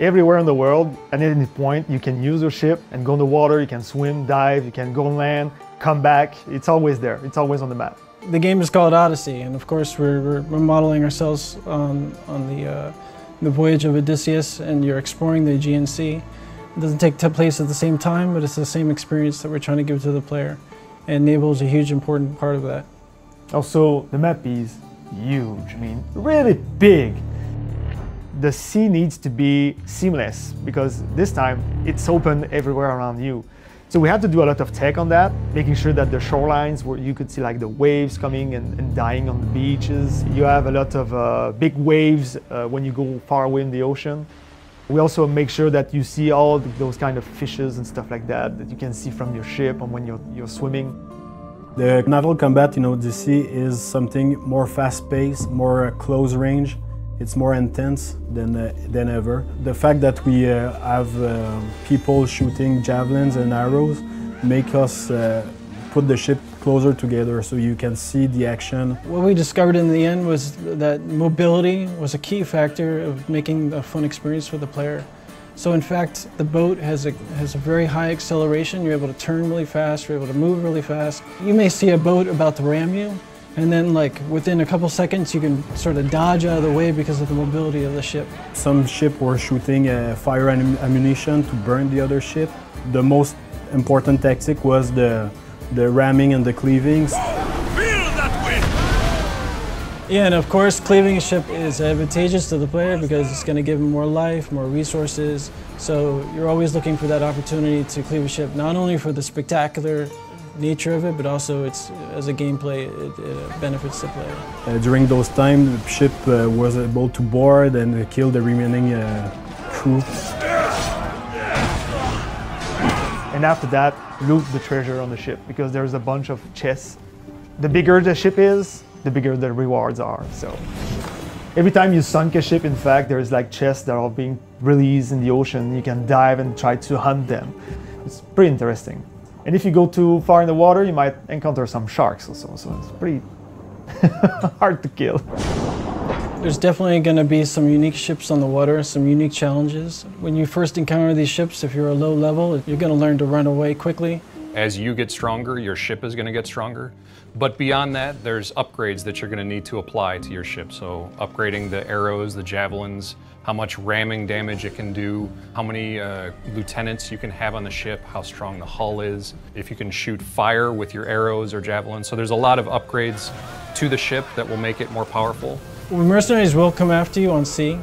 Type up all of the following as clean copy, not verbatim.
everywhere in the world. At any point, you can use your ship and go in the water, you can swim, dive, you can go on land, come back. It's always there, it's always on the map. The game is called Odyssey, and of course we're modeling ourselves on the voyage of Odysseus, and you're exploring the Aegean Sea. It doesn't take place at the same time, but it's the same experience that we're trying to give to the player. And naval is a huge important part of that. Also, the map is huge, I mean, really big. The sea needs to be seamless because this time it's open everywhere around you. So we had to do a lot of tech on that, making sure that the shorelines where you could see like the waves coming and dying on the beaches. You have a lot of big waves when you go far away in the ocean. We also make sure that you see all those kind of fishes and stuff like that you can see from your ship and when you're swimming. The naval combat in Odyssey is something more fast-paced, more close range. It's more intense than ever. The fact that we have people shooting javelins and arrows make us put the ship closer together so you can see the action. What we discovered in the end was that mobility was a key factor of making a fun experience for the player. So in fact, the boat has a very high acceleration. You're able to turn really fast, you're able to move really fast. You may see a boat about to ram you, and then like within a couple seconds you can sort of dodge out of the way because of the mobility of the ship. Some ships were shooting fire ammunition to burn the other ship. The most important tactic was the ramming and the cleavings. Yeah, and of course cleaving a ship is advantageous to the player because it's going to give him more life, more resources. So you're always looking for that opportunity to cleave a ship, not only for the spectacular nature of it, but also as a gameplay, it benefits the player. During those times, the ship was able to board and kill the remaining crew. And after that, loot the treasure on the ship because there's a bunch of chests. The bigger the ship is, the bigger the rewards are. So every time you sunk a ship, in fact, there's like chests that are being released in the ocean. You can dive and try to hunt them. It's pretty interesting. And if you go too far in the water, you might encounter some sharks also, so it's pretty hard to kill. There's definitely going to be some unique ships on the water, some unique challenges. When you first encounter these ships, if you're a low level, you're going to learn to run away quickly. As you get stronger, your ship is going to get stronger. But beyond that, there's upgrades that you're going to need to apply to your ship. So upgrading the arrows, the javelins, how much ramming damage it can do, how many lieutenants you can have on the ship, how strong the hull is, if you can shoot fire with your arrows or javelins. So there's a lot of upgrades to the ship that will make it more powerful. Well, mercenaries will come after you on sea,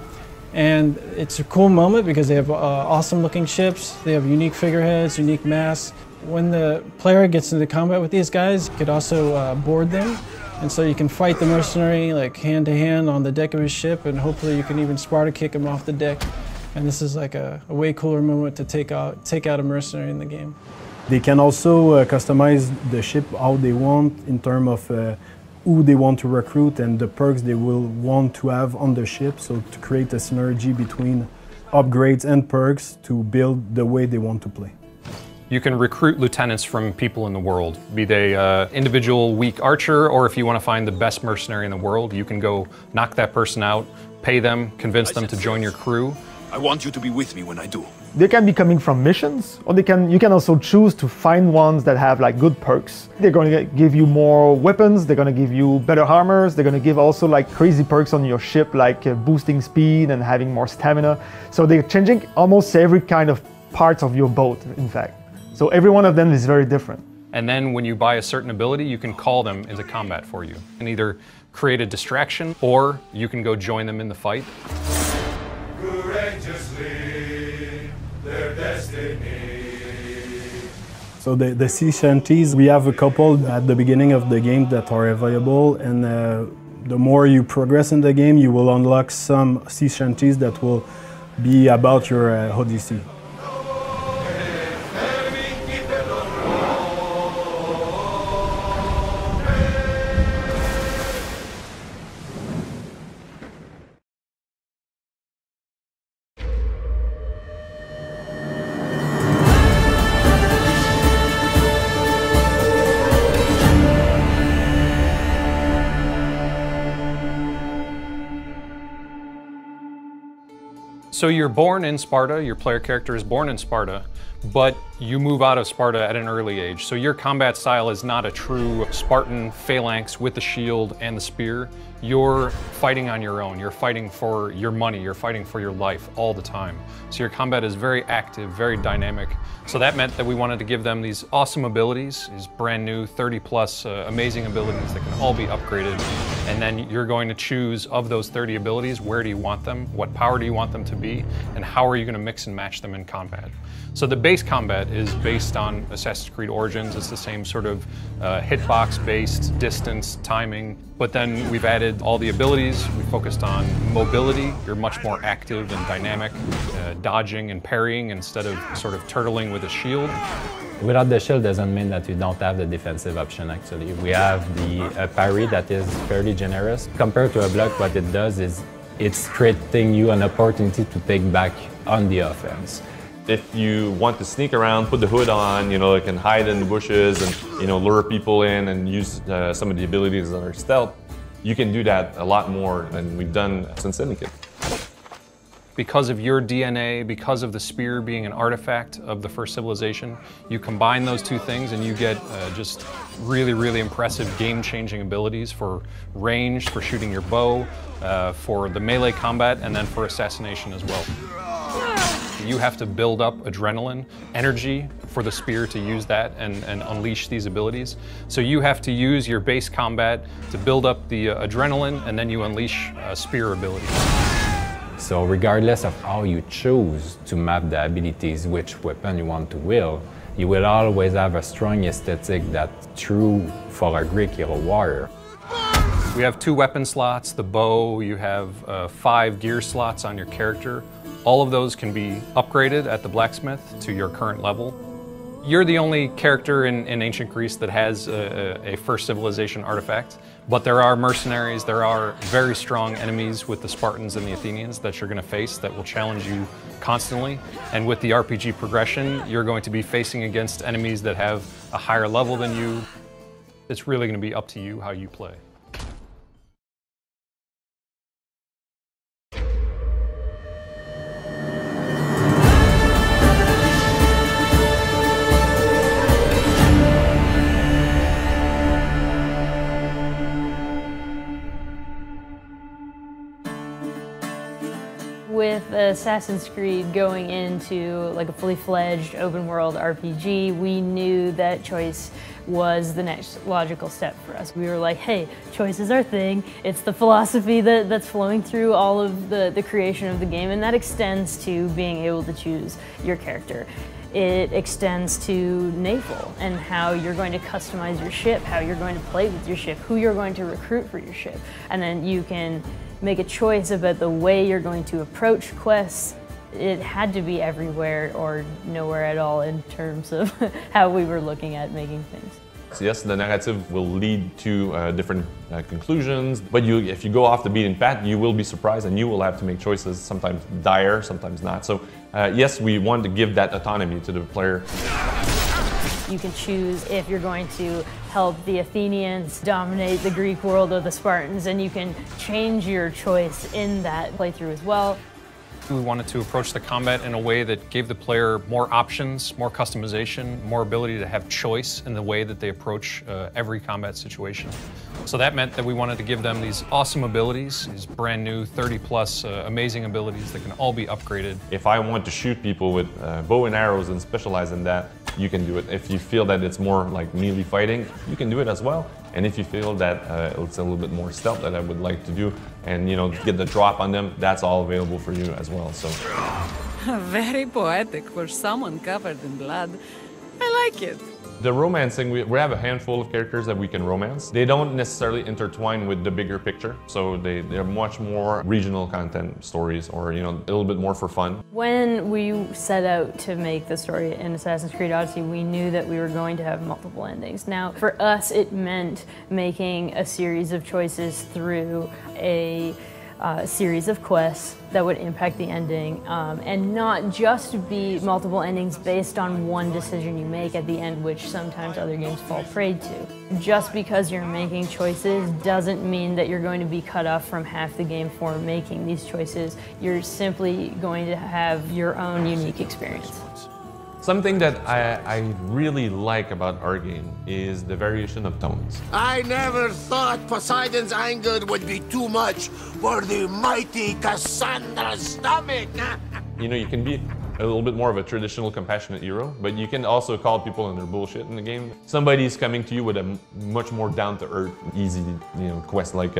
and it's a cool moment because they have awesome looking ships, they have unique figureheads, unique masts. When the player gets into combat with these guys, you could also board them. And so you can fight the mercenary like hand to hand on the deck of his ship, and hopefully you can even Sparta kick him off the deck. And this is like a way cooler moment to take out a mercenary in the game. They can also customize the ship how they want in terms of who they want to recruit and the perks they will want to have on the ship, so to create a synergy between upgrades and perks to build the way they want to play. You can recruit lieutenants from people in the world, be they individual weak archer, or if you want to find the best mercenary in the world, you can go knock that person out, pay them, convince them to join your crew. I want you to be with me when I do. They can be coming from missions, or you can also choose to find ones that have like good perks. They're going to give you more weapons, they're going to give you better armors, they're going to give also like crazy perks on your ship, like boosting speed and having more stamina. So they're changing almost every kind of part of your boat, in fact. So every one of them is very different. And then when you buy a certain ability, you can call them into combat for you and either create a distraction or you can go join them in the fight. Courageously, their destiny. So the sea shanties, we have a couple at the beginning of the game that are available, and the more you progress in the game, you will unlock some sea shanties that will be about your Odyssey. So you're born in Sparta, your player character is born in Sparta, but you move out of Sparta at an early age. So your combat style is not a true Spartan phalanx with the shield and the spear. You're fighting on your own. You're fighting for your money. You're fighting for your life all the time. So your combat is very active, very dynamic. So that meant that we wanted to give them these awesome abilities, these brand new 30+ amazing abilities that can all be upgraded. And then you're going to choose of those 30 abilities, where do you want them? What power do you want them to be? And how are you going to mix and match them in combat? So the base combat is based on Assassin's Creed Origins. It's the same sort of hitbox-based distance, timing, but then we've added all the abilities. We focused on mobility. You're much more active and dynamic, dodging and parrying instead of sort of turtling with a shield. Without the shield doesn't mean that you don't have the defensive option actually. We have the parry that is fairly generous. Compared to a block, what it does is it's creating you an opportunity to take back on the offense. If you want to sneak around, put the hood on, you know, it can hide in the bushes and, you know, lure people in and use some of the abilities that are stealth, you can do that a lot more than we've done since Syndicate. Because of your DNA, because of the spear being an artifact of the first civilization, you combine those two things and you get just really, really impressive game-changing abilities for range, for shooting your bow, for the melee combat, and then for assassination as well. You have to build up adrenaline, energy for the spear to use that and unleash these abilities. So you have to use your base combat to build up the adrenaline, and then you unleash spear abilities. So regardless of how you choose to map the abilities, which weapon you want to wield, you will always have a strong aesthetic that's true for a Greek hero warrior. We have 2 weapon slots, the bow, you have 5 gear slots on your character. All of those can be upgraded at the blacksmith to your current level. You're the only character in ancient Greece that has a first civilization artifact, but there are mercenaries, there are very strong enemies with the Spartans and the Athenians that you're going to face that will challenge you constantly. And with the RPG progression, you're going to be facing against enemies that have a higher level than you. It's really going to be up to you how you play. With Assassin's Creed going into like a fully fledged open world RPG, we knew that choice was the next logical step for us. We were like, hey, choice is our thing. It's the philosophy that's flowing through all of the creation of the game, and that extends to being able to choose your character. It extends to naval and how you're going to customize your ship, how you're going to play with your ship, who you're going to recruit for your ship, and then you can make a choice about the way you're going to approach quests. It had to be everywhere or nowhere at all in terms of how we were looking at making things. So yes, the narrative will lead to different conclusions, but if you go off the beaten path, you will be surprised and you will have to make choices, sometimes dire, sometimes not. So yes, we want to give that autonomy to the player. You can choose if you're going to help the Athenians dominate the Greek world or the Spartans, and you can change your choice in that playthrough as well. We wanted to approach the combat in a way that gave the player more options, more customization, more ability to have choice in the way that they approach every combat situation. So that meant that we wanted to give them these awesome abilities, these brand new 30+ amazing abilities that can all be upgraded. If I want to shoot people with bow and arrows and specialize in that, you can do it. If you feel that it's more like melee fighting, you can do it as well. And if you feel that it's a little bit more stealth that I would like to do and, you know, get the drop on them, that's all available for you as well. So very poetic for someone covered in blood. I like it. The romancing, we have a handful of characters that we can romance. They don't necessarily intertwine with the bigger picture, so they're much more regional content stories or, you know, a little bit more for fun. When we set out to make the story in Assassin's Creed Odyssey, we knew that we were going to have multiple endings. Now, for us, it meant making a series of choices through a series of quests that would impact the ending, and not just be multiple endings based on one decision you make at the end, which sometimes other games fall prey to. Just because you're making choices doesn't mean that you're going to be cut off from half the game for making these choices. You're simply going to have your own unique experience. Something that I really like about our game is the variation of tones. I never thought Poseidon's anger would be too much for the mighty Cassandra's stomach. You know, you can be a little bit more of a traditional compassionate hero, but you can also call people on their bullshit in the game. Somebody's coming to you with a much more down-to-earth, easy, quest like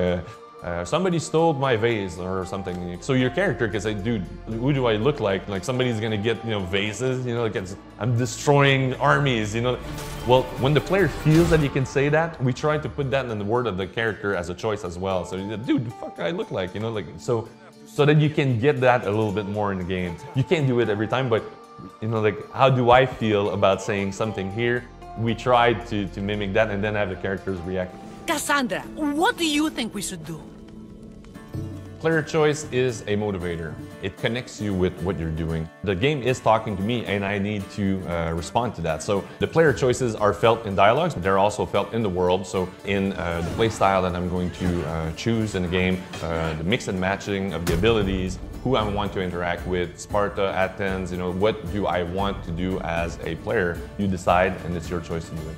somebody stole my vase or something. So your character can say, dude, who do I look like? Like somebody's gonna get, vases, like I'm destroying armies, Well, when the player feels that he can say that, we try to put that in the word of the character as a choice as well. So, dude, the fuck I look like, so that you can get that a little bit more in the game. You can't do it every time, but, how do I feel about saying something here? We tried to mimic that and then have the characters react. Cassandra, what do you think we should do? Player choice is a motivator. It connects you with what you're doing. The game is talking to me and I need to respond to that. So the player choices are felt in dialogues, but they're also felt in the world. So in the play style that I'm going to choose in the game, the mix and matching of the abilities, who I want to interact with, Sparta, Athens, what do I want to do as a player? You decide and it's your choice to do it.